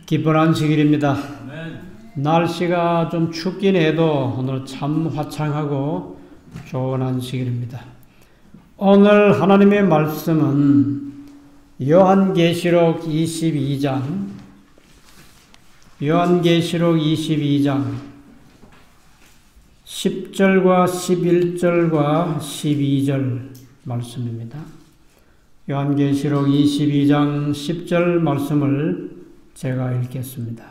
기쁜 안식일입니다. 날씨가 좀 춥긴 해도 오늘 참 화창하고 좋은 안식일입니다. 오늘 하나님의 말씀은 요한계시록 22장 10절과 11절과 12절 말씀입니다. 요한계시록 22장 10절 말씀을 제가 읽겠습니다.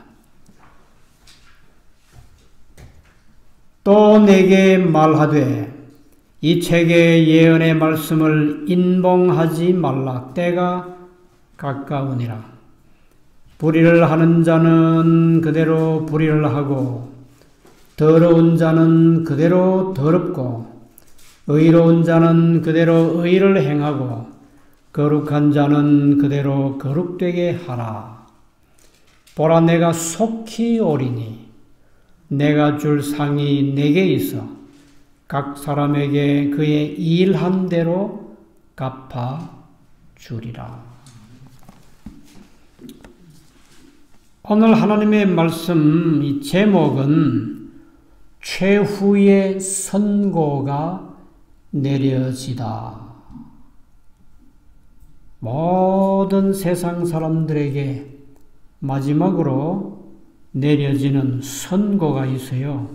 또 내게 말하되 이 책의 예언의 말씀을 인봉하지 말라. 때가 가까우니라. 불의를 하는 자는 그대로 불의를 하고 더러운 자는 그대로 더럽고 의로운 자는 그대로 의를 행하고 거룩한 자는 그대로 거룩되게 하라. 보라, 내가 속히 오리니 내가 줄 상이 내게 있어 각 사람에게 그의 일한 대로 갚아 주리라. 오늘 하나님의 말씀 이 제목은 최후의 선고가 내려지다. 모든 세상 사람들에게 마지막으로 내려지는 선고가 있어요.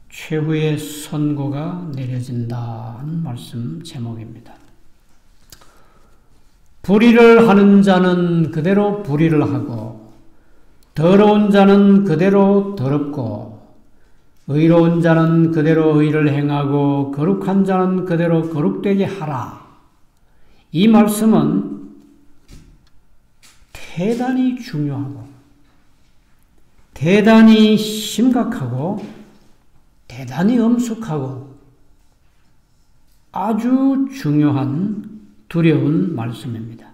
최후의 선고가 내려진다는 말씀 제목입니다. 불의를 하는 자는 그대로 불의를 하고 더러운 자는 그대로 더럽고 의로운 자는 그대로 의를 행하고 거룩한 자는 그대로 거룩되게 하라. 이 말씀은 대단히 중요하고 대단히 심각하고 대단히 엄숙하고 아주 중요한 두려운 말씀입니다.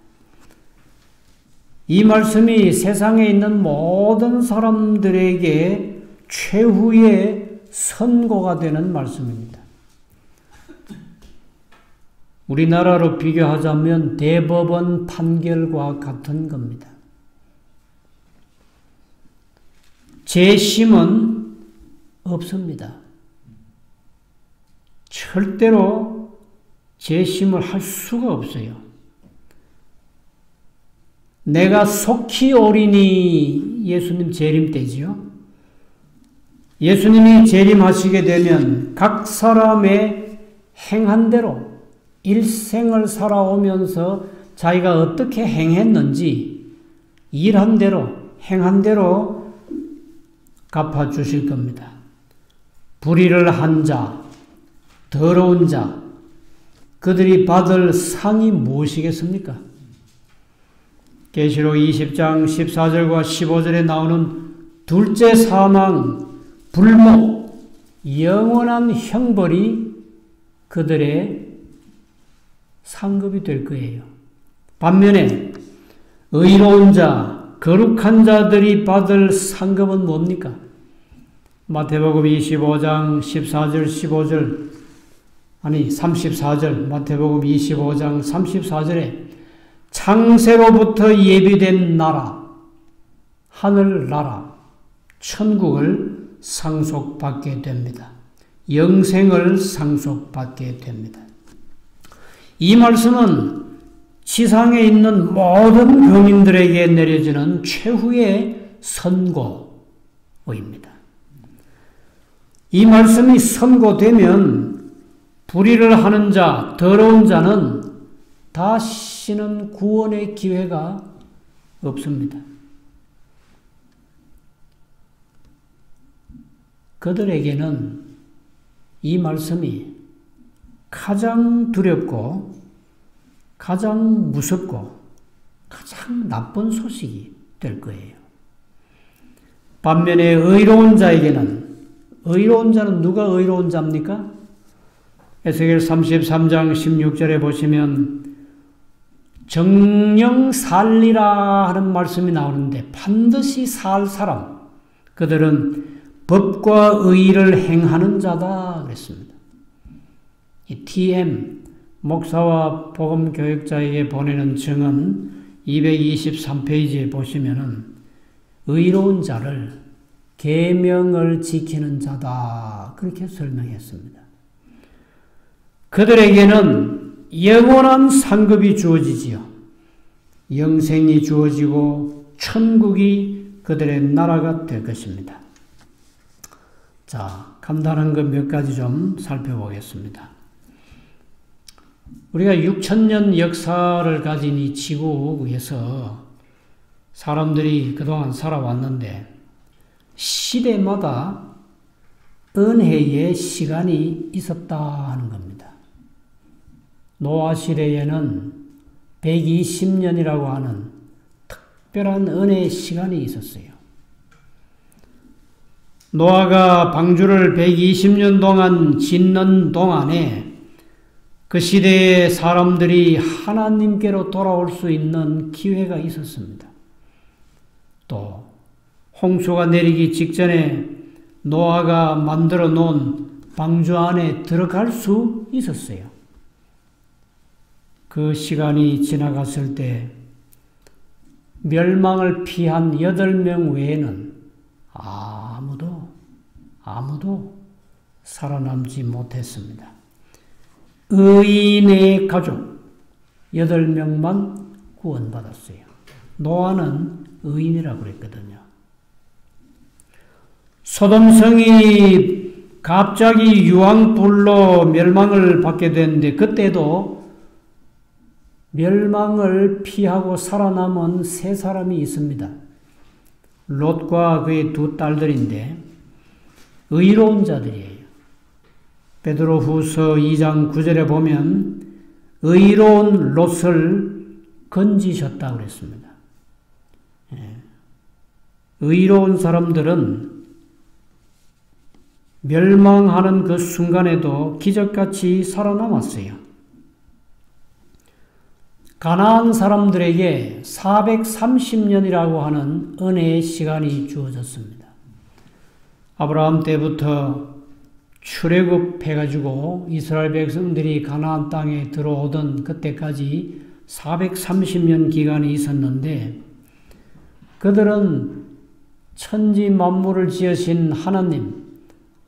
이 말씀이 세상에 있는 모든 사람들에게 최후의 선고가 되는 말씀입니다. 우리나라로 비교하자면 대법원 판결과 같은 겁니다. 재심은 없습니다. 절대로 재심을 할 수가 없어요. 내가 속히 오리니 예수님 재림 때지요. 예수님이 재림하시게 되면 각 사람의 행한 대로 일생을 살아오면서 자기가 어떻게 행했는지 일한 대로 행한 대로 갚아주실 겁니다. 불의를 한 자, 더러운 자, 그들이 받을 상이 무엇이겠습니까? 계시록 20장 14절과 15절에 나오는 둘째 사망, 불목, 영원한 형벌이 그들의 상급이 될 거예요. 반면에 의로운 자, 거룩한 자들이 받을 상급은 뭡니까? 마태복음 25장 14절 15절 34절 마태복음 25장 34절에 창세로부터 예비된 나라, 하늘나라, 천국을 상속받게 됩니다. 영생을 상속받게 됩니다. 이 말씀은 지상에 있는 모든 교민들에게 내려지는 최후의 선고입니다. 이 말씀이 선고되면 불의를 하는 자, 더러운 자는 다시는 구원의 기회가 없습니다. 그들에게는 이 말씀이 가장 두렵고 가장 무섭고 가장 나쁜 소식이 될 거예요. 반면에 의로운 자에게는, 의로운 자는 누가 의로운 자입니까? 에스겔 33장 16절에 보시면 정령 살리라 하는 말씀이 나오는데 반드시 살 사람, 그들은 법과 의를 행하는 자다 그랬습니다. 이 TM 목사와 복음교육자에게 보내는 증언 223페이지에 보시면은 의로운 자를 계명을 지키는 자다. 그렇게 설명했습니다. 그들에게는 영원한 상급이 주어지지요. 영생이 주어지고 천국이 그들의 나라가 될 것입니다. 자, 간단한 것 몇 가지 좀 살펴보겠습니다. 우리가 6,000년 역사를 가진 이 지구에서 사람들이 그동안 살아왔는데 시대마다 은혜의 시간이 있었다 하는 겁니다. 노아 시대에는 120년이라고 하는 특별한 은혜의 시간이 있었어요. 노아가 방주를 120년 동안 짓는 동안에 그 시대의 사람들이 하나님께로 돌아올 수 있는 기회가 있었습니다. 또 홍수가 내리기 직전에 노아가 만들어 놓은 방주 안에 들어갈 수 있었어요. 그 시간이 지나갔을 때 멸망을 피한 8명 외에는 아무도 살아남지 못했습니다. 의인의 가족 8명만 구원받았어요. 노아는 의인이라고 그랬거든요. 소돔성이 갑자기 유황불로 멸망을 받게 됐는데 그때도 멸망을 피하고 살아남은 3사람이 있습니다. 롯과 그의 2 딸들인데 의로운 자들이에요. 베드로후서 2장 9절에 보면 의로운 롯을 건지셨다고 그랬습니다. 의로운 사람들은 멸망하는 그 순간에도 기적같이 살아남았어요. 가나안 사람들에게 430년이라고 하는 은혜의 시간이 주어졌습니다. 아브라함 때부터 출애굽해가지고 이스라엘 백성들이 가나안 땅에 들어오던 그때까지 430년 기간이 있었는데 그들은 천지 만물을 지으신 하나님,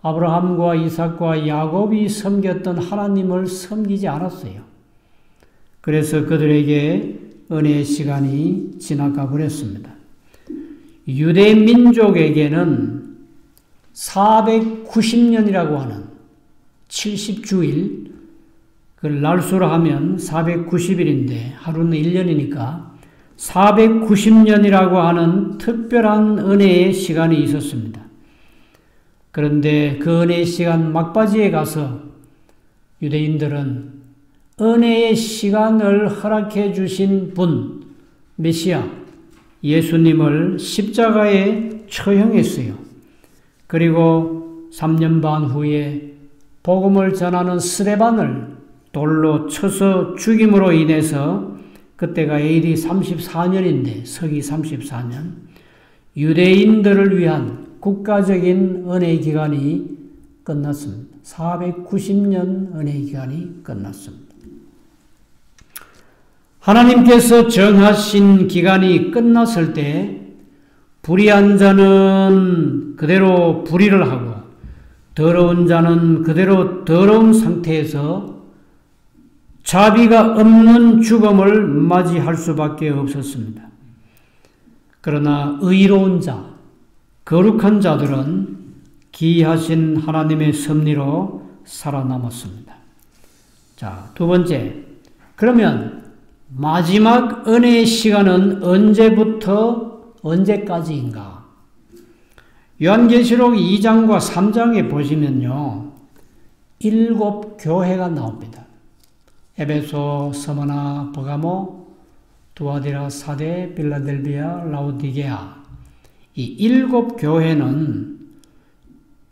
아브라함과 이삭과 야곱이 섬겼던 하나님을 섬기지 않았어요. 그래서 그들에게 은혜의 시간이 지나가 버렸습니다. 유대 민족에게는 490년이라고 하는 70주일, 그걸 날수로 하면 490일인데 하루는 1년이니까 490년이라고 하는 특별한 은혜의 시간이 있었습니다. 그런데 그 은혜의 시간 막바지에 가서 유대인들은 은혜의 시간을 허락해 주신 분, 메시아, 예수님을 십자가에 처형했어요. 그리고 3년 반 후에 복음을 전하는 스데반을 돌로 쳐서 죽임으로 인해서 그때가 AD 34년인데 서기 34년 유대인들을 위한 국가적인 은혜의 기간이 끝났습니다. 490년 은혜의 기간이 끝났습니다. 하나님께서 정하신 기간이 끝났을 때 불의한 자는 그대로 불의를 하고 더러운 자는 그대로 더러운 상태에서 자비가 없는 죽음을 맞이할 수밖에 없었습니다. 그러나 의로운 자, 거룩한 자들은 기이하신 하나님의 섭리로 살아남았습니다. 자, 2번째. 그러면 마지막 은혜의 시간은 언제부터 언제까지인가? 요한계시록 2장과 3장에 보시면요. 7 교회가 나옵니다. 에베소, 스무나, 버가모, 두아디라, 사데, 빌라델비아, 라오디게아. 이 7 교회는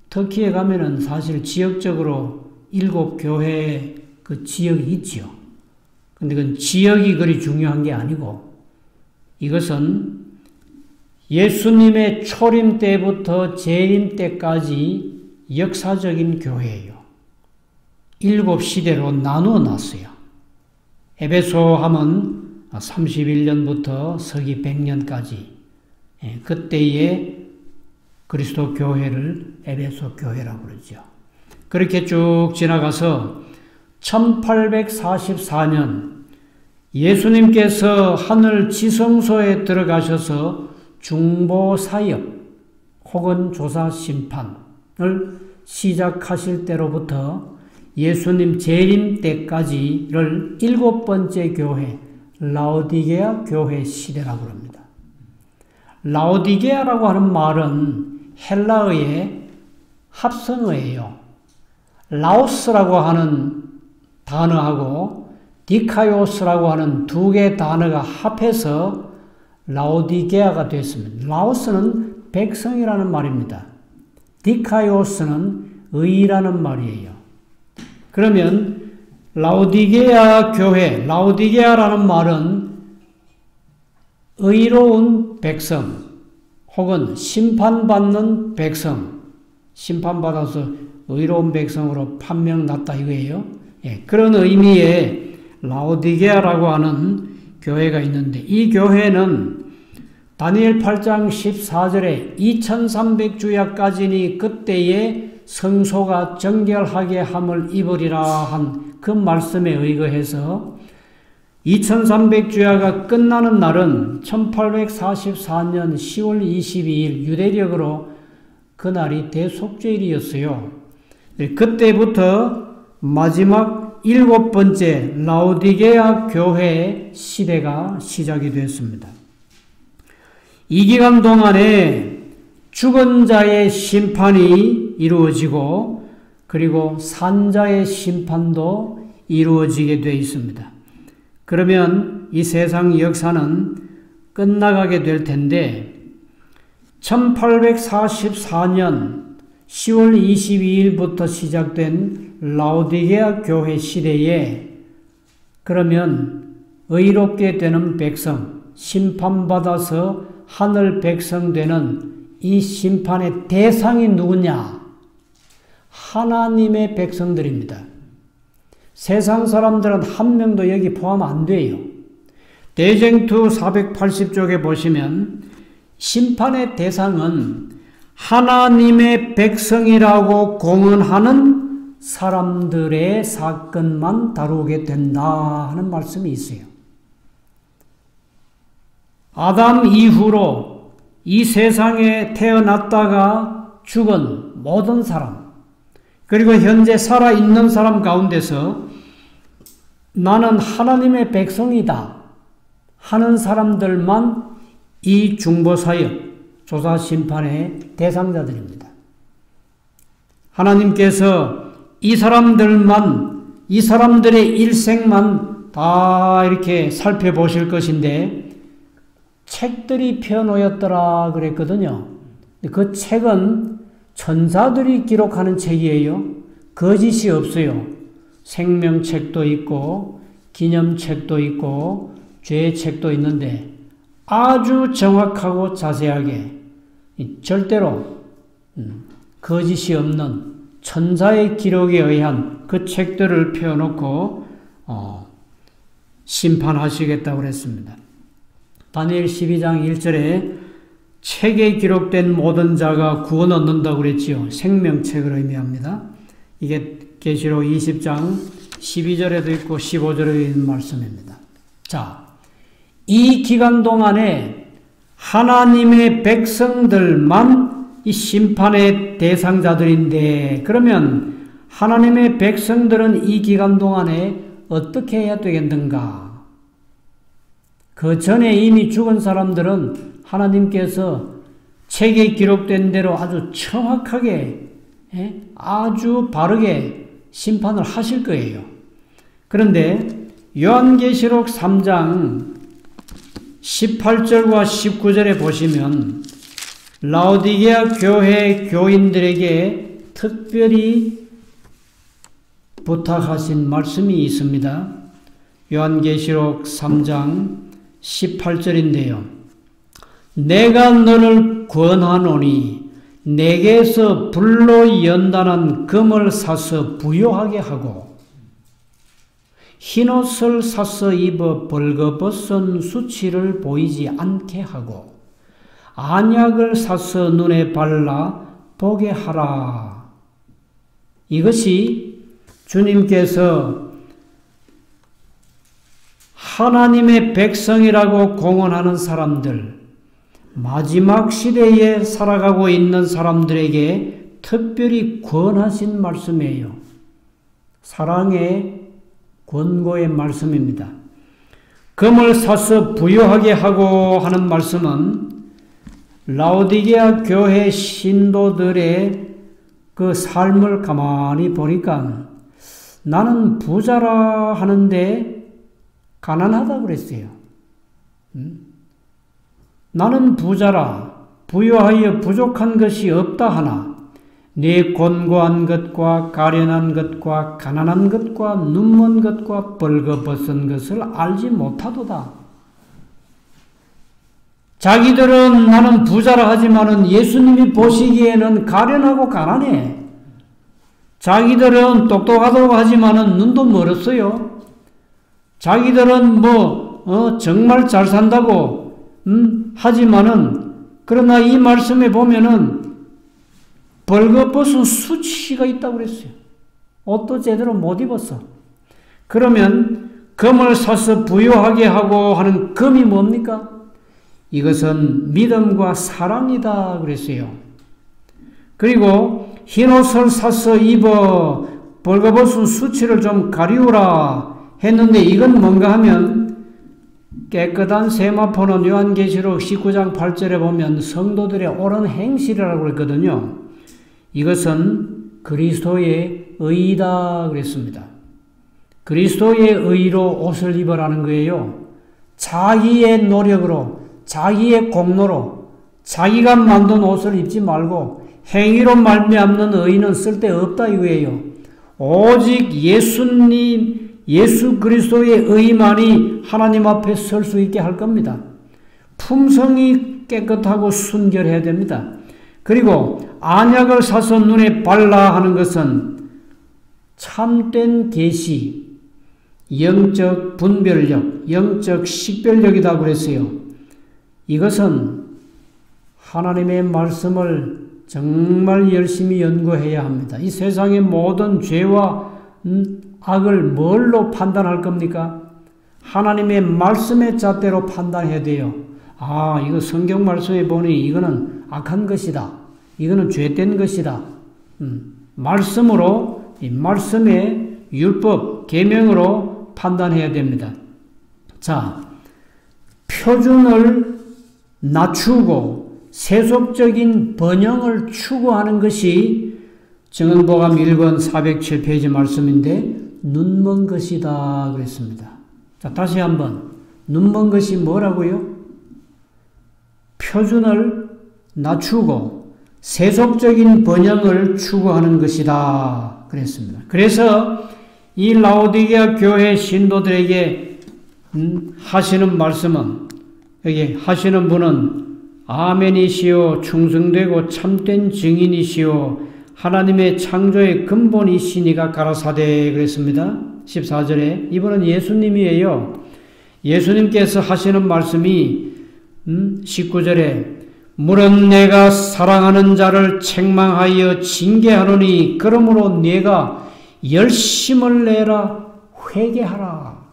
터키에 가면은 사실 지역적으로 7 교회의 그 지역이 있지요. 근데 그건 지역이 그리 중요한 게 아니고 이것은 예수님의 초림 때부터 재림 때까지 역사적인 교회예요. 7 시대로 나누어 놨어요. 에베소 하면 31년부터 서기 100년까지 그때의 그리스도 교회를 에베소 교회라고 그러죠. 그렇게 쭉 지나가서 1844년 예수님께서 하늘 지성소에 들어가셔서 중보 사역 혹은 조사 심판을 시작하실 때로부터 예수님 재림 때까지를 7번째 교회, 라오디게아 교회 시대라고 합니다. 라오디게아라고 하는 말은 헬라어의 합성어예요. 라오스라고 하는 단어하고 디카요스라고 하는 두 개의 단어가 합해서 라오디게아가 됐습니다. 라오스는 백성이라는 말입니다. 디카요스는 의라는 말이에요. 그러면 라오디게아 교회, 라오디게아라는 말은 의로운 백성 혹은 심판받는 백성, 심판받아서 의로운 백성으로 판명났다 이거예요. 그런 의미의 라오디게아라고 하는 교회가 있는데 이 교회는 다니엘 8장 14절에 2300주야까지니 그때에 성소가 정결하게 함을 입으리라 한 그 말씀에 의거해서 2300주야가 끝나는 날은 1844년 10월 22일 유대력으로 그날이 대속죄일이었어요. 그때부터 마지막 7번째 라오디게아 교회의 시대가 시작이 됐습니다. 이 기간 동안에 죽은 자의 심판이 이루어지고 그리고 산자의 심판도 이루어지게 되어 있습니다. 그러면 이 세상 역사는 끝나가게 될 텐데 1844년 10월 22일부터 시작된 라오디게아 교회 시대에 그러면 의롭게 되는 백성, 심판받아서 하늘 백성 되는 이 심판의 대상이 누구냐? 하나님의 백성들입니다. 세상 사람들은 한 명도 여기 포함 안 돼요. 대쟁투 480쪽에 보시면 심판의 대상은 하나님의 백성이라고 공언하는 사람들의 사건만 다루게 된다 하는 말씀이 있어요. 아담 이후로 이 세상에 태어났다가 죽은 모든 사람, 그리고 현재 살아있는 사람 가운데서 나는 하나님의 백성이다 하는 사람들만 이 중보사역, 조사심판의 대상자들입니다. 하나님께서 이 사람들만, 이 사람들의 일생만 다 이렇게 살펴보실 것인데 책들이 펴놓였더라 그랬거든요. 그 책은 천사들이 기록하는 책이에요. 거짓이 없어요. 생명책도 있고 기념책도 있고 죄책도 있는데 아주 정확하고 자세하게 절대로 거짓이 없는 천사의 기록에 의한 그 책들을 펴놓고 심판하시겠다고 그랬습니다. 다니엘 12장 1절에 책에 기록된 모든 자가 구원 얻는다고 그랬지요. 생명책을 의미합니다. 이게 계시록 20장 12절에도 있고 15절에 있는 말씀입니다. 자, 이 기간 동안에 하나님의 백성들만 이 심판의 대상자들인데 그러면 하나님의 백성들은 이 기간 동안에 어떻게 해야 되겠는가? 그 전에 이미 죽은 사람들은 하나님께서 책에 기록된 대로 아주 정확하게 아주 바르게 심판을 하실 거예요. 그런데 요한계시록 3장 18절과 19절에 보시면 라오디게아 교회 교인들에게 특별히 부탁하신 말씀이 있습니다. 요한계시록 3장 18절인데요. 내가 너를 권하노니 내게서 불로 연단한 금을 사서 부요하게 하고 흰옷을 사서 입어 벌거벗은 수치를 보이지 않게 하고 안약을 사서 눈에 발라 보게 하라. 이것이 주님께서 하나님의 백성이라고 공언하는 사람들, 마지막 시대에 살아가고 있는 사람들에게 특별히 권하신 말씀이에요. 사랑의 권고의 말씀입니다. 금을 사서 부유하게 하고 하는 말씀은 라오디게아 교회 신도들의 그 삶을 가만히 보니까 나는 부자라 하는데 가난하다 그랬어요. 나는 부자라 부유하여 부족한 것이 없다 하나 네 곤고한 것과 가련한 것과 가난한 것과 눈먼 것과 벌거벗은 것을 알지 못하도다. 자기들은 나는 부자라 하지만은 예수님이 보시기에는 가련하고 가난해. 자기들은 똑똑하다고 하지만은 눈도 멀었어요. 자기들은 정말 잘 산다고 하지만은 그러나 이 말씀에 보면은 벌거벗은 수치가 있다고 그랬어요. 옷도 제대로 못 입었어. 그러면 금을 사서 부유하게 하고 하는 금이 뭡니까? 이것은 믿음과 사랑이다 그랬어요. 그리고 흰옷을 사서 입어 벌거벗은 수치를 좀 가리우라 했는데 이건 뭔가 하면 깨끗한 세마포는 요한계시록 19장 8절에 보면 성도들의 옳은 행실이라고 그랬거든요. 이것은 그리스도의 의이다 그랬습니다. 그리스도의 의로 옷을 입으라는 거예요. 자기의 노력으로 자기의 공로로 자기가 만든 옷을 입지 말고 행위로 말미암는 의는 쓸데없다 이거예요. 오직 예수님, 예수 그리스도의 의만이 하나님 앞에 설 수 있게 할 겁니다. 품성이 깨끗하고 순결해야 됩니다. 그리고 안약을 사서 눈에 발라 하는 것은 참된 계시, 영적 분별력, 영적 식별력이다 그랬어요. 이것은 하나님의 말씀을 정말 열심히 연구해야 합니다. 이 세상의 모든 죄와 악을 뭘로 판단할 겁니까? 하나님의 말씀의 잣대로 판단해야 돼요. 아, 이거 성경 말씀에 보니 이거는 악한 것이다. 이거는 죄된 것이다. 말씀으로, 이 말씀의 율법, 계명으로 판단해야 됩니다. 자, 표준을 낮추고 세속적인 번영을 추구하는 것이 정은보감 1권 407페이지 말씀인데 눈먼 것이다 그랬습니다. 자, 다시 한번 눈먼 것이 뭐라고요? 표준을 낮추고 세속적인 번영을 추구하는 것이다 그랬습니다. 그래서 이 라오디게아 교회 신도들에게 하시는 말씀은 여기 하시는 분은 아멘이시오 충성되고 참된 증인이시오 하나님의 창조의 근본이시니가 가라사대 그랬습니다. 14절에 이분은 예수님이에요. 예수님께서 하시는 말씀이 19절에 물은 내가 사랑하는 자를 책망하여 징계하노니 그러므로 네가 열심을 내라 회개하라.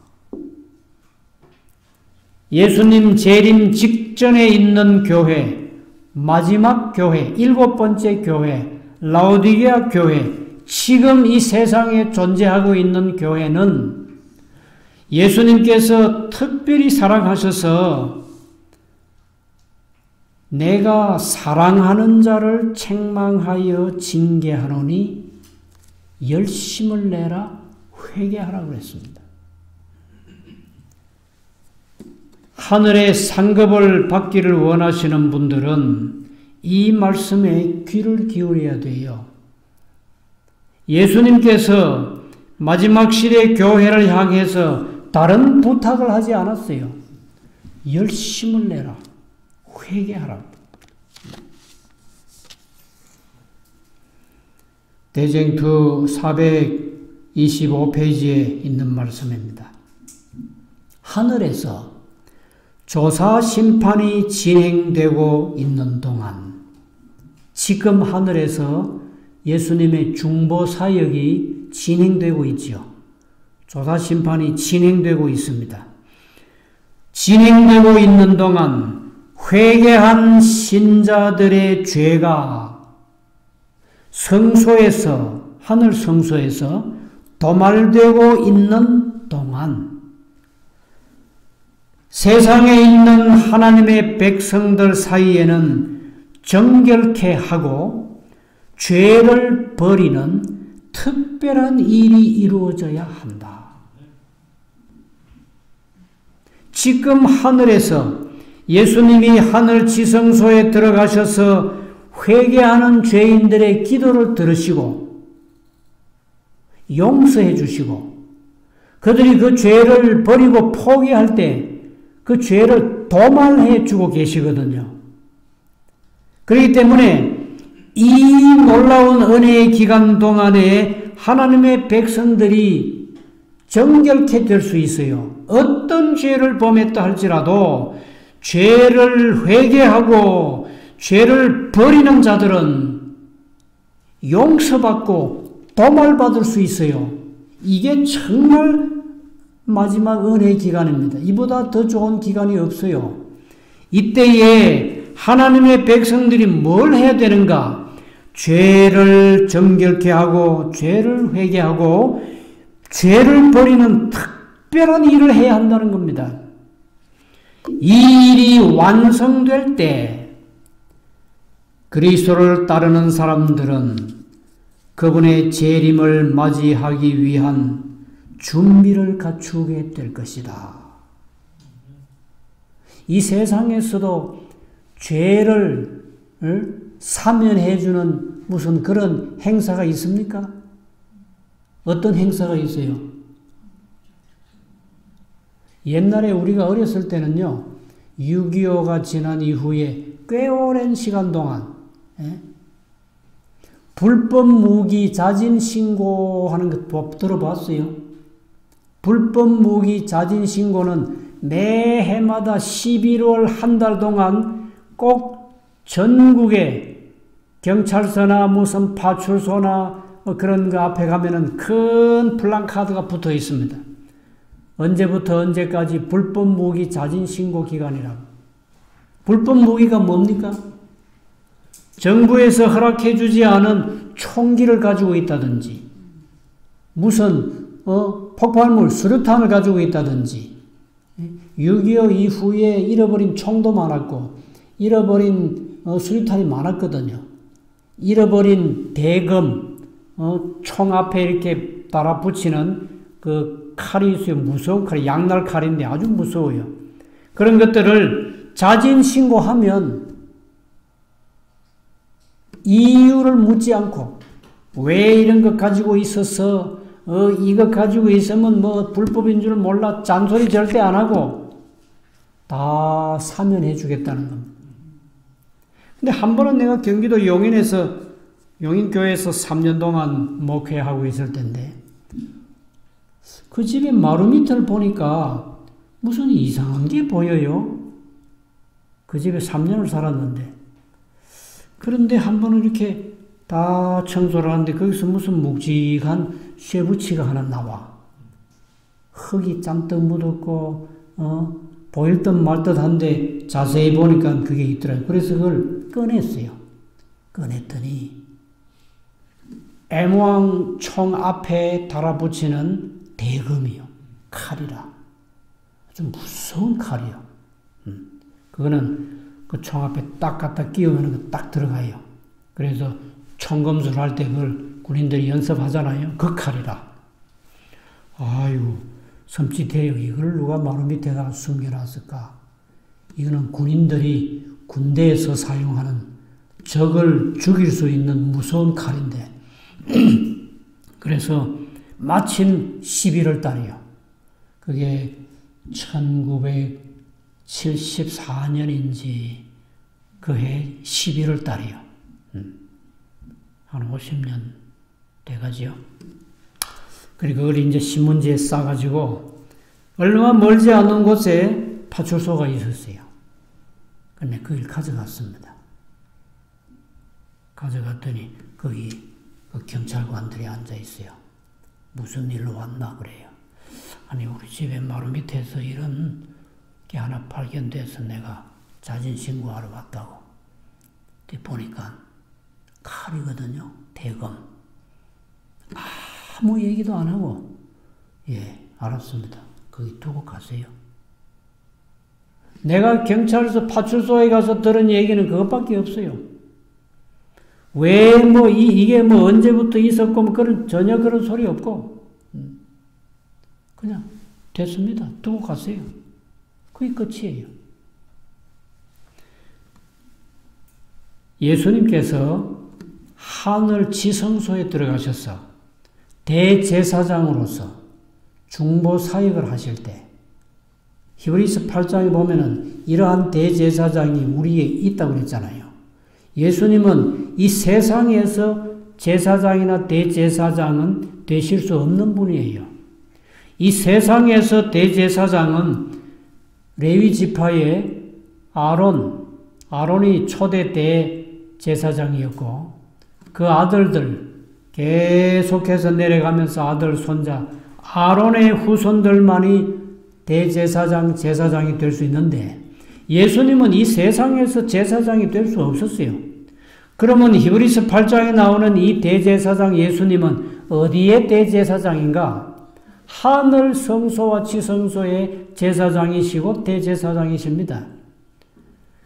예수님 재림 직전에 있는 교회, 마지막 교회, 7번째 교회, 라오디게아 교회, 지금 이 세상에 존재하고 있는 교회는 예수님께서 특별히 사랑하셔서 내가 사랑하는 자를 책망하여 징계하노니 열심을 내라 회개하라 그랬습니다. 하늘의 상급을 받기를 원하시는 분들은 이 말씀에 귀를 기울여야 돼요. 예수님께서 마지막 시대 교회를 향해서 다른 부탁을 하지 않았어요. 열심을 내라. 회개하라. 대쟁투 425페이지에 있는 말씀입니다. 하늘에서 조사 심판이 진행되고 있는 동안 지금 하늘에서 예수님의 중보 사역이 진행되고 있지요. 조사 심판이 진행되고 있습니다. 진행되고 있는 동안 회개한 신자들의 죄가 성소에서, 하늘 성소에서 도말되고 있는 동안 세상에 있는 하나님의 백성들 사이에는 정결케 하고 죄를 버리는 특별한 일이 이루어져야 한다. 지금 하늘에서 예수님이 하늘 지성소에 들어가셔서 회개하는 죄인들의 기도를 들으시고 용서해 주시고 그들이 그 죄를 버리고 포기할 때 그 죄를 도말해 주고 계시거든요. 그렇기 때문에 이 놀라운 은혜의 기간 동안에 하나님의 백성들이 정결케 될 수 있어요. 어떤 죄를 범했다 할지라도 죄를 회개하고 죄를 버리는 자들은 용서받고 도말받을 수 있어요. 이게 정말 마지막 은혜의 기간입니다. 이보다 더 좋은 기간이 없어요. 이때에 하나님의 백성들이 뭘 해야 되는가? 죄를 정결케 하고 죄를 회개하고 죄를 버리는 특별한 일을 해야 한다는 겁니다. 이 일이 완성될 때 그리스도를 따르는 사람들은 그분의 재림을 맞이하기 위한 준비를 갖추게 될 것이다. 이 세상에서도 죄를 사면해 주는 무슨 그런 행사가 있습니까? 어떤 행사가 있어요? 옛날에 우리가 어렸을 때는요, 6.25가 지난 이후에 꽤 오랜 시간 동안 불법 무기 자진 신고하는 거 들어봤어요? 불법 무기 자진 신고는 매해마다 11월 한 달 동안 꼭 전국에 경찰서나 무슨 파출소나 그런 거 앞에 가면은 큰 플랜카드가 붙어 있습니다. 언제부터 언제까지 불법 무기 자진 신고 기간이라고. 불법 무기가 뭡니까? 정부에서 허락해 주지 않은 총기를 가지고 있다든지 무슨 폭발물, 수류탄을 가지고 있다든지 6.25 이후에 잃어버린 총도 많았고 잃어버린 수류탄이 많았거든요. 잃어버린 대검, 총 앞에 이렇게 달아붙이는 그 칼이 있어요. 무서운 칼이 양날 칼인데 아주 무서워요. 그런 것들을 자진 신고하면 이유를 묻지 않고 왜 이런 것 가지고 있어서 이거 가지고 있으면 뭐 불법인 줄 몰라 잔소리 절대 안 하고 다 사면해 주겠다는 겁니다. 근데 한 번은 내가 경기도 용인교회에서 3년 동안 목회하고 있을 텐데 그 집에 마루 밑을 보니까 무슨 이상한 게 보여요. 그 집에 3년을 살았는데 그런데 한 번은 이렇게 다 청소를 하는데 거기서 무슨 묵직한 쇠붙이가 하나 나와. 흙이 짬떡 묻었고 보일 듯 말 듯한데 자세히 보니까 그게 있더라고요. 그래서 그걸 꺼냈어요. 꺼냈더니 애무왕 총 앞에 달아붙이는 대검이요. 칼이라. 아주 무서운 칼이요. 그거는 그 총 앞에 딱 갖다 끼우면 딱 들어가요. 그래서 총검술 할 때 그걸 군인들이 연습하잖아요. 그 칼이라. 아유, 섬찟해요. 이걸 누가 마루 밑에다가 숨겨놨을까? 이거는 군인들이 군대에서 사용하는 적을 죽일 수 있는 무서운 칼인데 그래서 마침 11월 달이요. 그게 1974년인지 그해 11월 달이요. 한 50년 돼가지요. 그리고 그걸 이제 신문지에 싸가지고 얼마 멀지 않은 곳에 파출소가 있었어요. 그런데 그걸 가져갔습니다. 가져갔더니 거기 그 경찰관들이 앉아 있어요. 무슨 일로 왔나 그래요. 아니 우리 집에 마루 밑에서 이런 게 하나 발견돼서 내가 자진 신고하러 왔다고. 보니까 칼이거든요. 대검. 아무 얘기도 안 하고 예 알았습니다. 거기 두고 가세요. 내가 경찰서 파출소에 가서 들은 얘기는 그것밖에 없어요. 왜 뭐 이게 뭐 언제부터 있었고 뭐 전혀 그런 소리 없고 그냥 됐습니다. 두고 가세요. 그게 끝이에요. 예수님께서 하늘 지성소에 들어가셔서 대제사장으로서 중보 사역을 하실 때 히브리서 8장에 보면은 이러한 대제사장이 우리에 있다고 그랬잖아요. 예수님은 이 세상에서 제사장이나 대제사장은 되실 수 없는 분이에요. 이 세상에서 대제사장은 레위 지파의 아론이 초대 대제사장이었고 그 아들들 계속해서 내려가면서 아들, 손자, 아론의 후손들만이 대제사장, 제사장이 될 수 있는데 예수님은 이 세상에서 제사장이 될 수 없었어요. 그러면 히브리서 8장에 나오는 이 대제사장 예수님은 어디의 대제사장인가? 하늘 성소와 지성소의 제사장이시고 대제사장이십니다.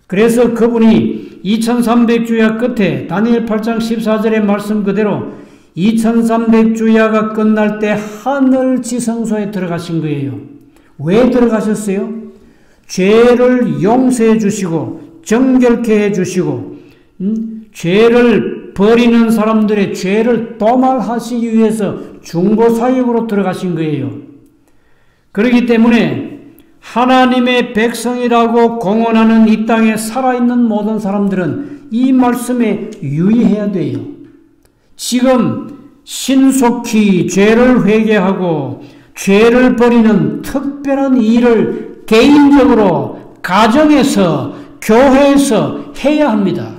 그래서 그분이 2300주야 끝에 다니엘 8장 14절의 말씀 그대로 2300주야가 끝날 때 하늘 지성소에 들어가신 거예요. 왜 들어가셨어요? 죄를 용서해 주시고 정결케 해 주시고 죄를 버리는 사람들의 죄를 도말하시기 위해서 중보사역으로 들어가신 거예요. 그렇기 때문에 하나님의 백성이라고 공언하는 이 땅에 살아있는 모든 사람들은 이 말씀에 유의해야 돼요. 지금 신속히 죄를 회개하고 죄를 버리는 특별한 일을 개인적으로 가정에서 교회에서 해야 합니다.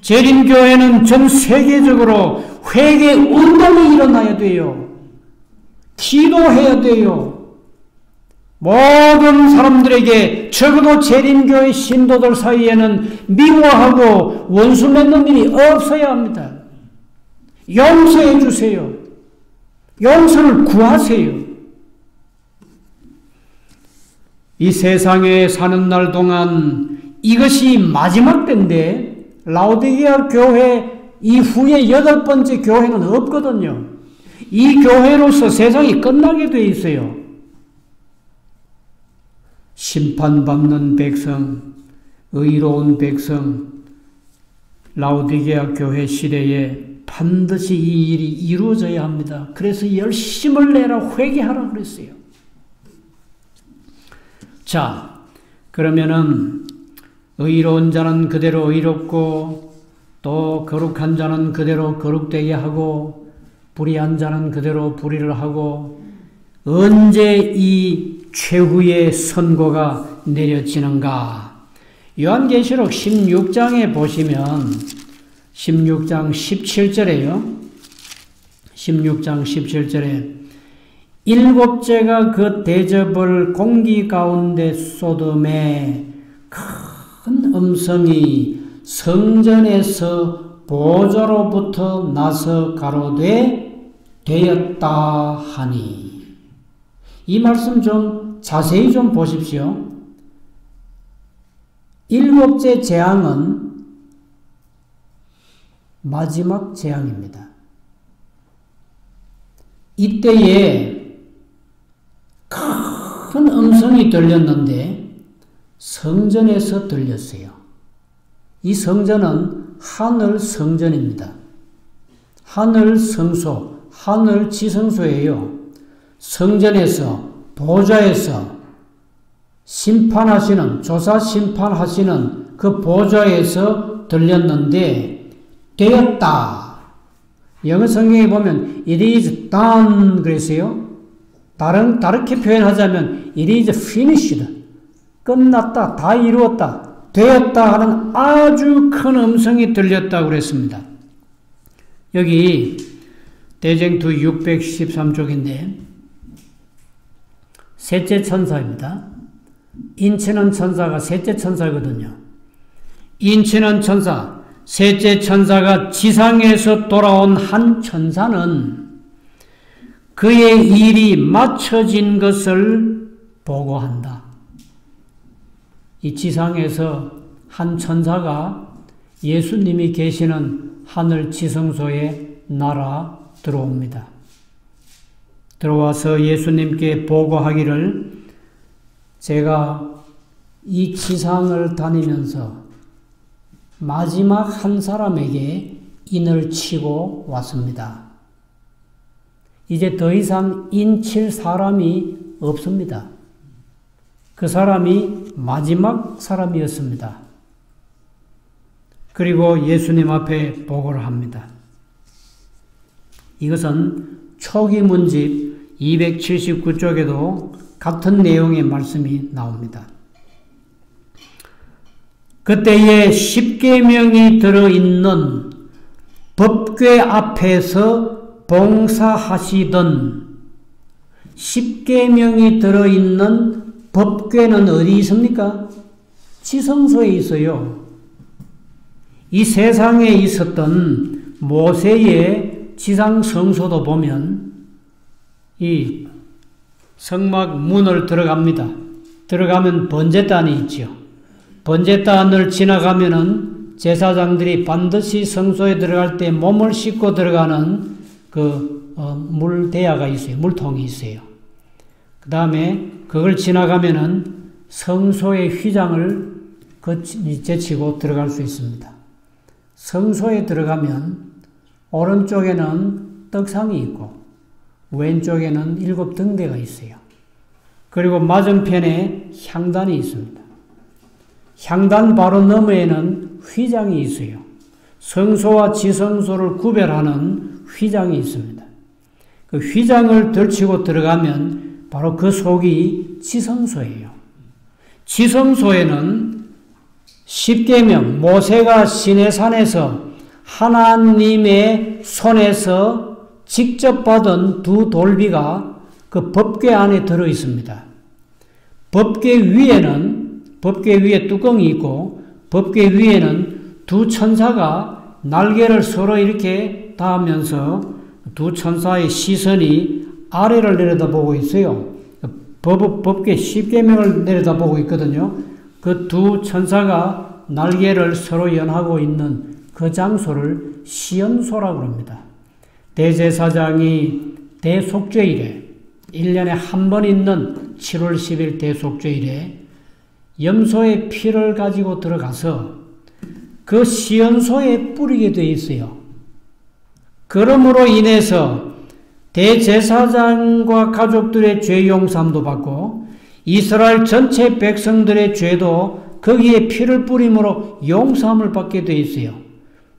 재림교회는 전 세계적으로 회개 운동이 일어나야 돼요. 기도해야 돼요. 모든 사람들에게 적어도 재림교회 신도들 사이에는 미워하고 원수 맺는 일이 없어야 합니다. 용서해 주세요. 용서를 구하세요. 이 세상에 사는 날 동안 이것이 마지막 때인데 라오디게아 교회 이후에 8번째 교회는 없거든요. 이 교회로서 세상이 끝나게 돼 있어요. 심판받는 백성, 의로운 백성, 라오디게아 교회 시대에 반드시 이 일이 이루어져야 합니다. 그래서 열심을 내라 회개하라 그랬어요. 자, 그러면은 의로운 자는 그대로 의롭고 또 거룩한 자는 그대로 거룩되게 하고 불의한 자는 그대로 불의를 하고 언제 이 최후의 선고가 내려지는가? 요한계시록 16장에 보시면 16장 17절에요. 16장 17절에 일곱째가 그 대접을 공기 가운데 쏟음에 큰 음성이 성전에서 보좌로부터 나서 가로되 되었다 하니. 이 말씀 좀 자세히 좀 보십시오. 일곱째 재앙은 마지막 재앙입니다. 이때에 큰 음성이 들렸는데 성전에서 들렸어요. 이 성전은 하늘 성전입니다. 하늘 성소, 하늘 지성소예요. 성전에서 보좌에서 심판하시는, 조사 심판하시는 그 보좌에서 들렸는데 되었다. 영어 성경에 보면 it is done 그랬어요. 다르게 표현하자면 it is finished. 끝났다. 다 이루었다. 되었다 하는 아주 큰 음성이 들렸다고 그랬습니다. 여기 대쟁투 613쪽인데 셋째 천사입니다. 인치는 천사가 셋째 천사거든요. 인치는 천사, 셋째 천사가 지상에서 돌아온 한 천사는 그의 일이 마쳐진 것을 보고한다. 이 지상에서 한 천사가 예수님이 계시는 하늘 지성소에 날아 들어옵니다. 들어와서 예수님께 보고하기를 제가 이 지상을 다니면서 마지막 한 사람에게 인을 치고 왔습니다. 이제 더 이상 인칠 사람이 없습니다. 그 사람이 마지막 사람이었습니다. 그리고 예수님 앞에 보고를 합니다. 이것은 초기 문집 279쪽에도 같은 내용의 말씀이 나옵니다. 그때에 십계명이 들어있는 법궤 앞에서 봉사하시던 십계명이 들어있는 법궤는 어디 있습니까? 지성소에 있어요. 이 세상에 있었던 모세의 지상 성소도 보면 이 성막 문을 들어갑니다. 들어가면 번제단이 있죠. 번제단을 지나가면은 제사장들이 반드시 성소에 들어갈 때 몸을 씻고 들어가는 물대야가 있어요. 물통이 있어요. 그 다음에 그걸 지나가면은 성소의 휘장을 제치고 들어갈 수 있습니다. 성소에 들어가면 오른쪽에는 떡상이 있고 왼쪽에는 7 등대가 있어요. 그리고 맞은편에 향단이 있습니다. 향단 바로 너머에는 휘장이 있어요. 성소와 지성소를 구별하는 휘장이 있습니다. 그 휘장을 들치고 들어가면 바로 그 속이 지성소예요. 지성소에는 십계명, 모세가 시내산에서 하나님의 손에서 직접 받은 2 돌비가 그 법궤 안에 들어 있습니다. 법궤 위에 뚜껑이 있고 법궤 위에는 2 천사가 날개를 서로 이렇게 닿으면서 2 천사의 시선이 아래를 내려다보고 있어요. 법궤 십계명을 내려다보고 있거든요. 그 2 천사가 날개를 서로 연하고 있는 그 장소를 시연소라고 합니다. 대제사장이 대속죄일에 1년에 한 번 있는 7월 10일 대속죄일에 염소의 피를 가지고 들어가서 그 시연소에 뿌리게 되어 있어요. 그러므로 인해서 대제사장과 가족들의 죄 용서함도 받고 이스라엘 전체 백성들의 죄도 거기에 피를 뿌림으로 용서함을 받게 되어 있어요.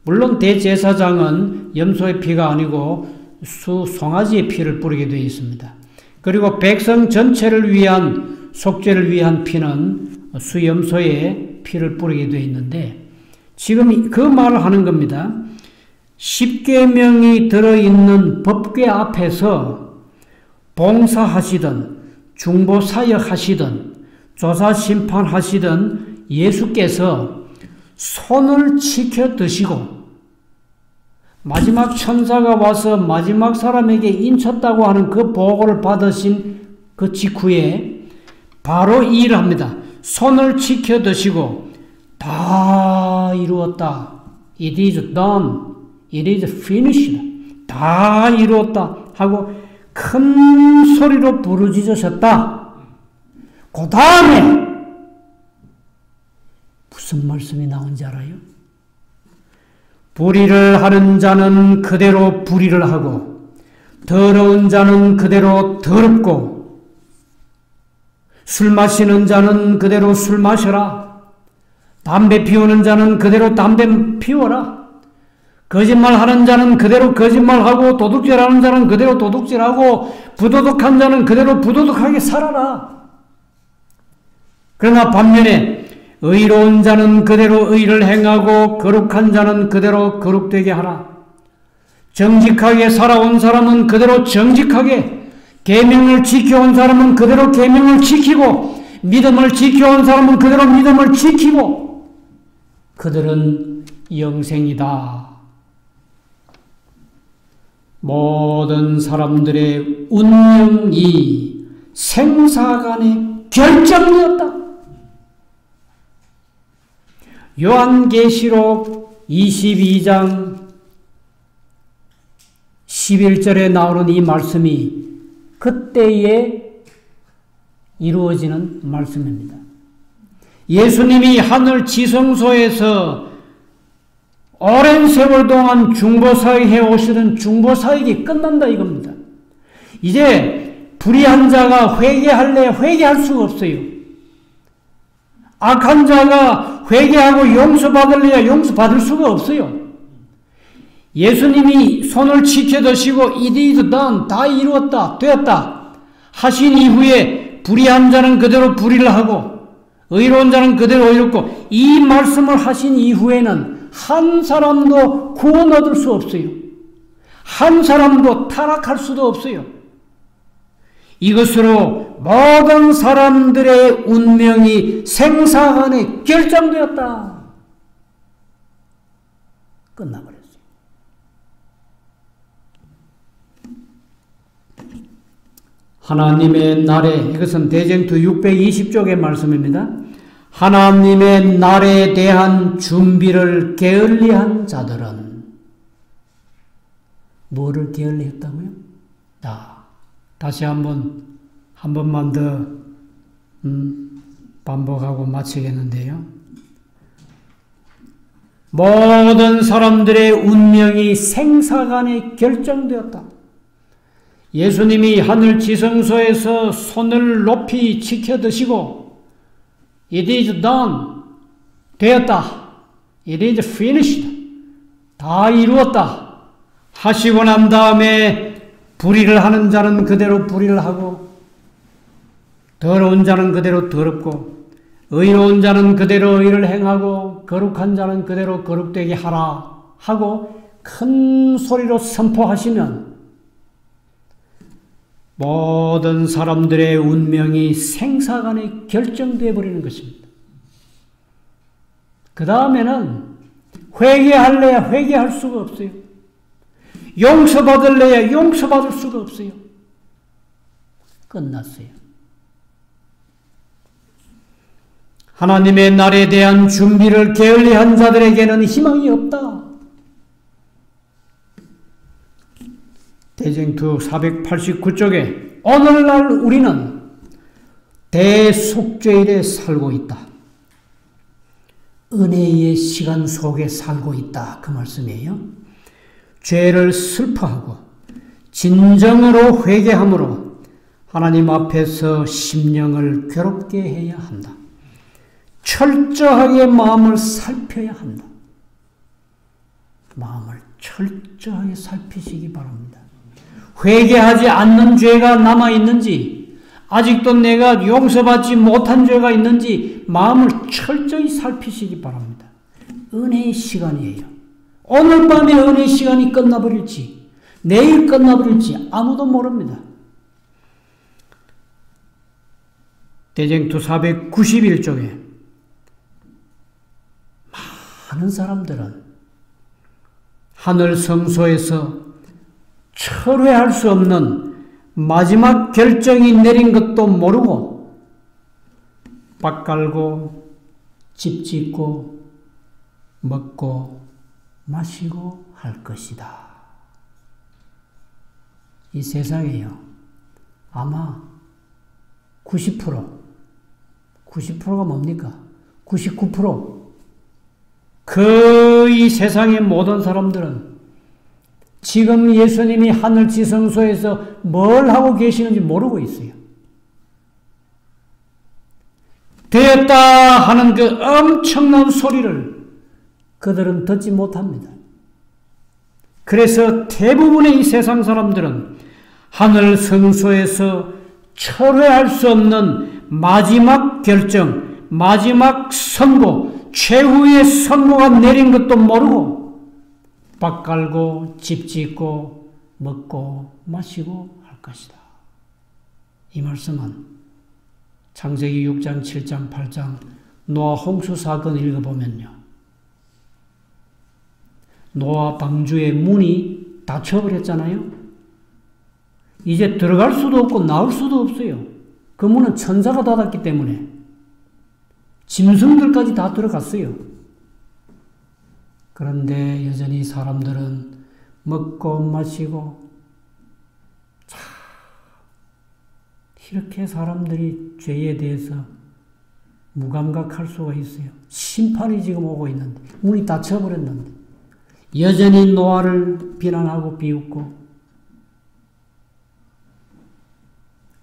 물론 대제사장은 염소의 피가 아니고 송아지의 피를 뿌리게 되어 있습니다. 그리고 백성 전체를 위한 속죄를 위한 피는 수염소의 피를 뿌리게 되어 있는데 지금 그 말을 하는 겁니다. 십계명이 들어있는 법궤 앞에서 봉사하시던 중보사역하시던 조사심판하시던 예수께서 손을 치켜 드시고 마지막 천사가 와서 마지막 사람에게 인쳤다고 하는 그 보고를 받으신 그 직후에 바로 이 일을 합니다. 손을 치켜 드시고 다 이루었다. It is done. It is finished. 다 이루었다 하고 큰 소리로 부르짖으셨다. 그 다음에 무슨 말씀이 나온지 알아요? 불의를 하는 자는 그대로 불의를 하고 더러운 자는 그대로 더럽고 술 마시는 자는 그대로 술 마셔라. 담배 피우는 자는 그대로 담배 피워라. 거짓말하는 자는 그대로 거짓말하고 도둑질하는 자는 그대로 도둑질하고 부도덕한 자는 그대로 부도덕하게 살아라. 그러나 반면에 의로운 자는 그대로 의를 행하고 거룩한 자는 그대로 거룩되게 하라. 정직하게 살아온 사람은 그대로 정직하게, 계명을 지켜온 사람은 그대로 계명을 지키고, 믿음을 지켜온 사람은 그대로 믿음을 지키고, 그들은 영생이다. 모든 사람들의 운명이 생사간에 결정되었다. 요한계시록 22장 11절에 나오는 이 말씀이 그때에 이루어지는 말씀입니다. 예수님이 하늘 지성소에서 오랜 세월 동안 중보사역 해오시던 중보사역이 끝난다 이겁니다. 이제 불의한 자가 회개할래 회개할 수가 없어요. 악한 자가 회개하고 용서받을래야 용서받을 수가 없어요. 예수님이 손을 지켜드시고 it is done, 다 이루었다, 되었다 하신 이후에 불의한 자는 그대로 불의를 하고 의로운 자는 그대로 의롭고, 이 말씀을 하신 이후에는 한 사람도 구원 얻을 수 없어요. 한 사람도 타락할 수도 없어요. 이것으로 모든 사람들의 운명이 생사간에 결정되었다. 끝나버렸어요. 하나님의 날에, 이것은 대쟁투 620쪽의 말씀입니다. 하나님의 날에 대한 준비를 게을리한 자들은 뭐를 게을리했다고요? 다시 한 번만 더 반복하고 마치겠는데요. 모든 사람들의 운명이 생사간에 결정되었다. 예수님이 하늘 지성소에서 손을 높이 지켜드시고 it is done, 되었다, it is finished, 다 이루었다 하시고 난 다음에 불의를 하는 자는 그대로 불의를 하고, 더러운 자는 그대로 더럽고, 의로운 자는 그대로 의를 행하고, 거룩한 자는 그대로 거룩되게 하라 하고 큰 소리로 선포하시면 모든 사람들의 운명이 생사간에 결정되어 버리는 것입니다. 그 다음에는 회개할래야 회개할 수가 없어요. 용서받을래야 용서받을 수가 없어요. 끝났어요. 하나님의 날에 대한 준비를 게을리한 자들에게는 희망이 없다. 대쟁투 489쪽에 오늘날 우리는 대속죄일에 살고 있다. 은혜의 시간 속에 살고 있다. 그 말씀이에요. 죄를 슬퍼하고 진정으로 회개함으로 하나님 앞에서 심령을 괴롭게 해야 한다. 철저하게 마음을 살펴야 한다. 마음을 철저하게 살피시기 바랍니다. 회개하지 않는 죄가 남아있는지, 아직도 내가 용서받지 못한 죄가 있는지 마음을 철저히 살피시기 바랍니다. 은혜의 시간이에요. 오늘 밤에 은혜의 시간이 끝나버릴지 내일 끝나버릴지 아무도 모릅니다. 대쟁투 491쪽에 많은 사람들은 하늘 성소에서 철회할 수 없는 마지막 결정이 내린 것도 모르고 밭 갈고 집 짓고 먹고 마시고 할 것이다. 이 세상에요, 아마 90%가 뭡니까? 99%. 이 세상의 모든 사람들은 지금 예수님이 하늘 지성소에서 뭘 하고 계시는지 모르고 있어요. 되었다 하는 그 엄청난 소리를 그들은 듣지 못합니다. 그래서 대부분의 이 세상 사람들은 하늘 성소에서 철회할 수 없는 마지막 결정, 마지막 선고, 최후의 선고가 내린 것도 모르고 밭 갈고 집 짓고 먹고 마시고 할 것이다. 이 말씀은 창세기 6장, 7장, 8장 노아 홍수 사건 읽어보면요. 노아 방주의 문이 닫혀버렸잖아요. 이제 들어갈 수도 없고 나올 수도 없어요. 그 문은 천사가 닫았기 때문에 짐승들까지 다 들어갔어요. 그런데 여전히 사람들은 먹고 마시고 참 이렇게 사람들이 죄에 대해서 무감각할 수가 있어요. 심판이 지금 오고 있는데 문이 닫혀버렸는데 여전히 노아를 비난하고 비웃고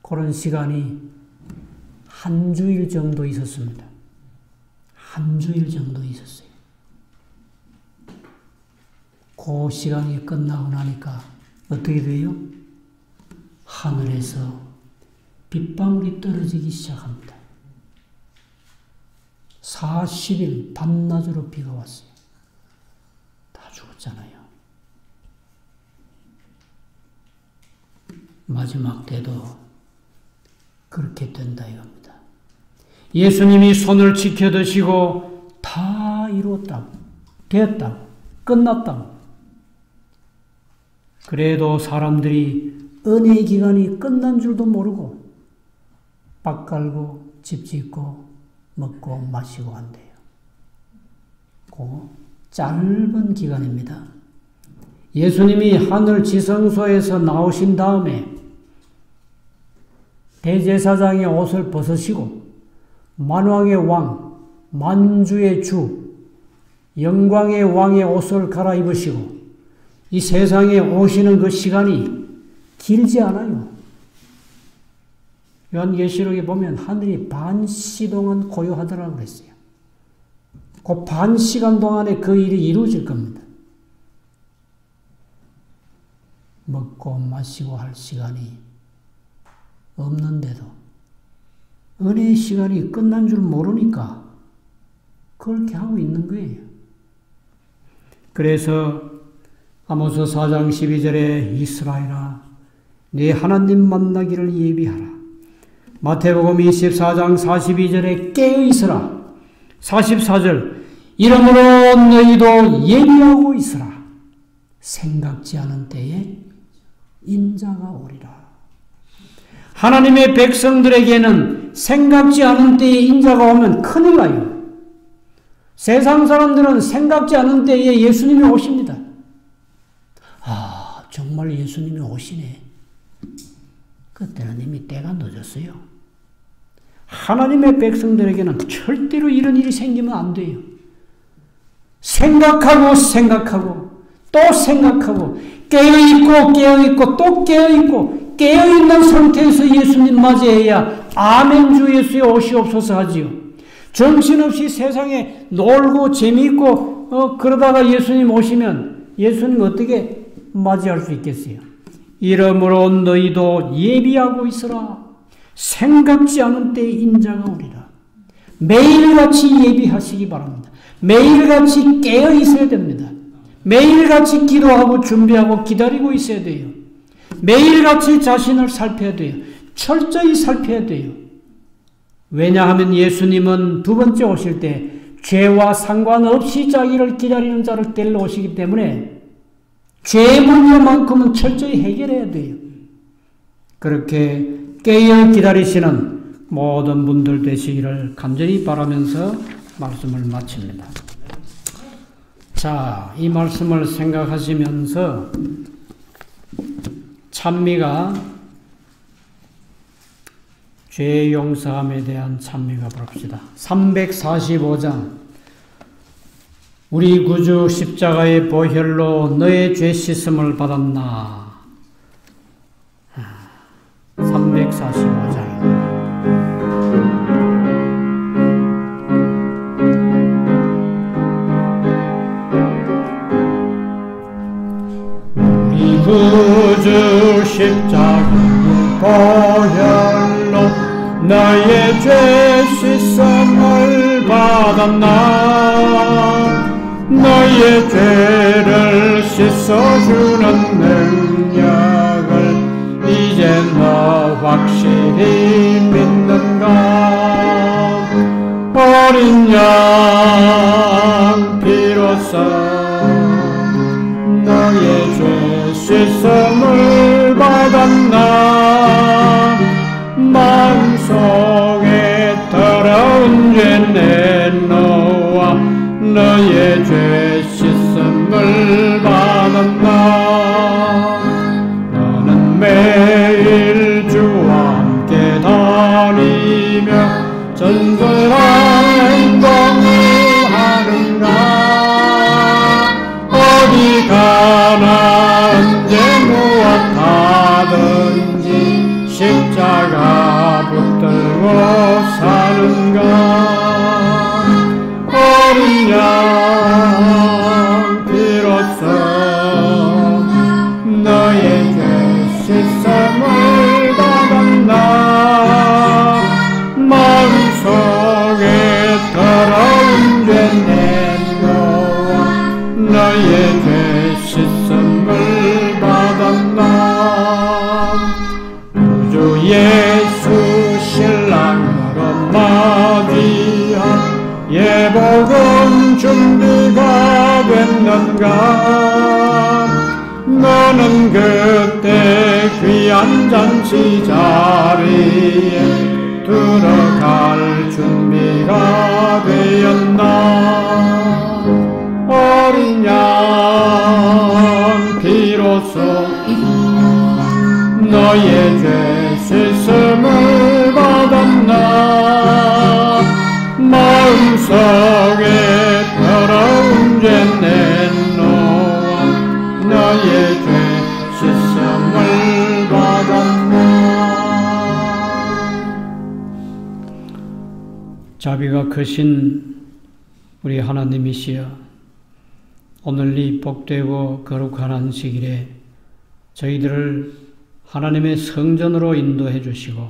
그런 시간이 한 주일 정도 있었습니다. 한 주일 정도 있었어요. 그 시간이 끝나고 나니까 어떻게 돼요? 하늘에서 빗방울이 떨어지기 시작합니다. 40일 밤낮으로 비가 왔어요. 다 죽었잖아요. 마지막 때도 그렇게 된다 이겁니다. 예수님이 손을 지켜 드시고 다 이루었다고, 되었다고, 끝났다고. 그래도 사람들이 은혜의 기간이 끝난 줄도 모르고 밭 갈고 집 짓고 먹고 마시고 한대요. 그 짧은 기간입니다. 예수님이 하늘 지성소에서 나오신 다음에 대제사장의 옷을 벗으시고 만왕의 왕, 만주의 주, 영광의 왕의 옷을 갈아입으시고 이 세상에 오시는 그 시간이 길지 않아요. 요한계시록에 보면 하늘이 반시 동안 고요하더라고 그랬어요. 그 반 시간 동안에 그 일이 이루어질 겁니다. 먹고 마시고 할 시간이 없는데도 은혜의 시간이 끝난 줄 모르니까 그렇게 하고 있는 거예요. 그래서 아모스 4장 12절에 이스라엘아 네 하나님 만나기를 예비하라. 마태복음 24장 42절에 깨어있으라. 44절 이러므로 너희도 예비하고 있으라. 생각지 않은 때에 인자가 오리라. 하나님의 백성들에게는 생각지 않은 때에 인자가 오면 큰일 나요. 세상 사람들은 생각지 않은 때에 예수님이 오십니다. 아, 정말 예수님이 오시네. 그때는 이미 때가 늦었어요. 하나님의 백성들에게는 절대로 이런 일이 생기면 안 돼요. 생각하고 생각하고 또 생각하고 깨어있고 깨어있고 또 깨어있고 깨어있는 상태에서 예수님 맞이해야 아멘 주 예수의 오시옵소서 하지요. 정신없이 세상에 놀고 재미있고 그러다가 예수님 오시면 예수님 어떻게 맞이할 수 있겠어요? 이러므로 너희도 예비하고 있으라. 생각지 않은 때에 인자가 오리라. 매일같이 예비하시기 바랍니다. 매일같이 깨어 있어야 됩니다. 매일같이 기도하고 준비하고 기다리고 있어야 돼요. 매일같이 자신을 살펴야 돼요. 철저히 살펴야 돼요. 왜냐하면 예수님은 두 번째 오실 때 죄와 상관없이 자기를 기다리는 자를 데리러 오시기 때문에 죄 문제만큼은 철저히 해결해야 돼요. 그렇게 깨어 기다리시는 모든 분들 되시기를 간절히 바라면서 말씀을 마칩니다. 자, 이 말씀을 생각하시면서 찬미가 죄 용서함에 대한 찬미가 부릅시다. 345장 우리 구주 십자가의 보혈로 너의 죄 씻음을 받았나. 345장입니다. 십자가의 보혈로 너의 죄 씻음을 받았나. 너의 죄를 씻어주는 능력을 이제 너 확실히 믿는가. 어린 양 비로소 너의 죄 씻음을 받았나. 마음속에 더러운 죄 내놓아 너의 죄 씻음을 받았나. 너는 매일 주와 함께 다니며 전설한 행동을 하는가. 어디 가나 언제 무엇하든지 십자가 붙들고 사는가. 어린 양 비로소 너의 죄 씻음을 받았나. 마음속에 더러운 죄 내놓아 너의 죄 씻음을 받았나. 구주 예수 신랑으로 맞이한 예복은 준비가 됐는가. 너는 그때 귀한 잔치 자리에 들어갈 준비가 되었나. 어린 양 비로소 너의 죄 씻음을 받았나. 마음속에 더러운 죄 내놓아 너의 죄 씻음을 받았나. 자비가 크신 우리 하나님이시여, 오늘 이 복되고 거룩한 안식일에 저희들을 하나님의 성전으로 인도해 주시고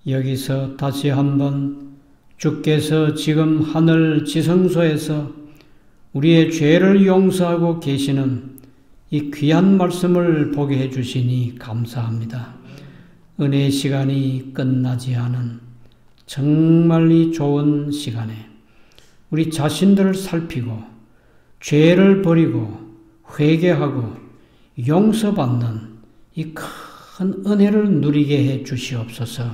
여기서 다시 한번 주께서 지금 하늘 지성소에서 우리의 죄를 용서하고 계시는 이 귀한 말씀을 보게 해 주시니 감사합니다. 은혜의 시간이 끝나지 않은 정말 이 좋은 시간에 우리 자신들을 살피고 죄를 버리고 회개하고 용서받는 이 큰 은혜를 누리게 해 주시옵소서.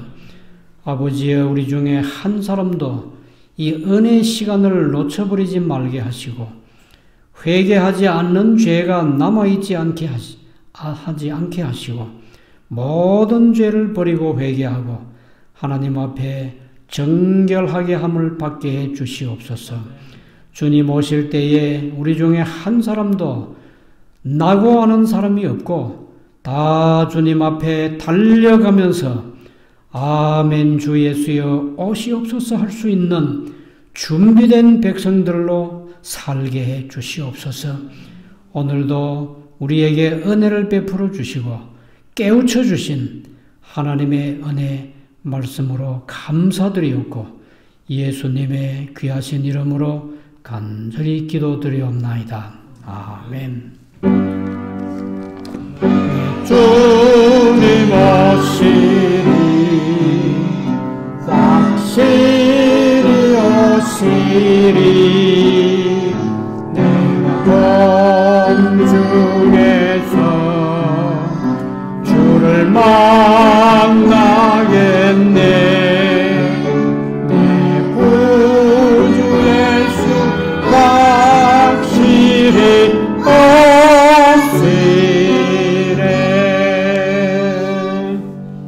아버지여, 우리 중에 한 사람도 이 은혜의 시간을 놓쳐버리지 말게 하시고 회개하지 않는 죄가 남아있지 않게 하지 않게 하시고 모든 죄를 버리고 회개하고 하나님 앞에 정결하게 함을 받게 해 주시옵소서. 주님 오실 때에 우리 중에 한 사람도 나고 하는 사람이 없고 다 주님 앞에 달려가면서 아멘 주 예수여 오시옵소서 할 수 있는 준비된 백성들로 살게 해 주시옵소서. 오늘도 우리에게 은혜를 베풀어 주시고 깨우쳐 주신 하나님의 은혜 말씀으로 감사드리옵고 예수님의 귀하신 이름으로 간절히 기도드리옵나이다. 아멘. 주님 오시리 확실히 오시리 내가 공중에서 주를 만나겠네. 내 구주 예수 확실히